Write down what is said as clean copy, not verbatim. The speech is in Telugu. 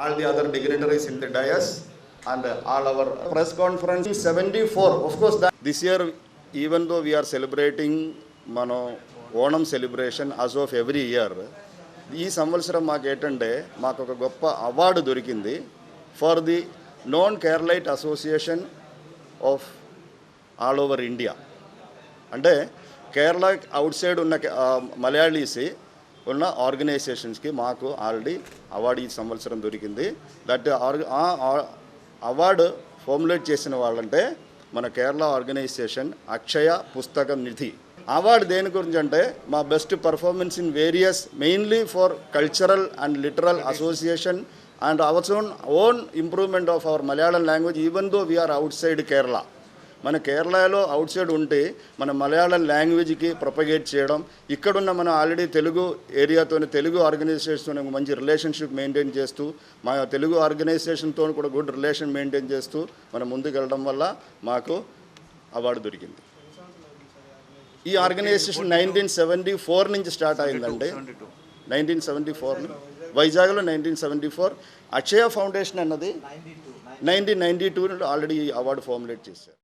all the other dignitaries in the dais and all our press conference. 74, of course, that this year, even though we are celebrating Mano Onam celebration as of every year, ఈ సంవత్సరం మాకు ఏంటంటే మాకు ఒక గొప్ప అవార్డు దొరికింది for the non Keralite association of all over India. అంటే కేరళ అవుట్ సైడ్ ఉన్న మలయాళీస్ ఉన్న ఆర్గనైజేషన్స్కి మాకు ఆల్రెడీ అవార్డు ఈ సంవత్సరం దొరికింది. దట్ అవార్డు ఫార్ములేట్ చేసిన వాళ్ళంటే మన కేరళ ఆర్గనైజేషన్ అక్షయ పుస్తక నిధి. అవార్డు దేని గురించి అంటే మా best performance in various mainly for cultural and literal association and our own improvement of our Malayalam language even though we're outside Kerala. మన కేరళలో అవుట్ సైడ్ ఉంటే మన మలయాళం లాంగ్వేజ్కి ప్రొపగేట్ చేయడం, ఇక్కడున్న మన ఆల్రెడీ తెలుగు ఏరియాతో తెలుగు ఆర్గనైజేషన్తో మంచి రిలేషన్షిప్ మెయింటైన్ చేస్తూ మా తెలుగు ఆర్గనైజేషన్తో కూడా గుడ్ రిలేషన్ మెయింటైన్ చేస్తూ మనం ముందుకు వెళ్ళడం వల్ల మాకు అవార్డు దొరికింది. ఈ ఆర్గనైజేషన్ 1974 నుంచి స్టార్ట్ అయిందండి. 1974 వైజాగ్లో 1974. అక్షయ ఫౌండేషన్ అన్నది 1992 ఆల్రెడీ ఈ అవార్డు ఫార్ములేట్ చేశారు.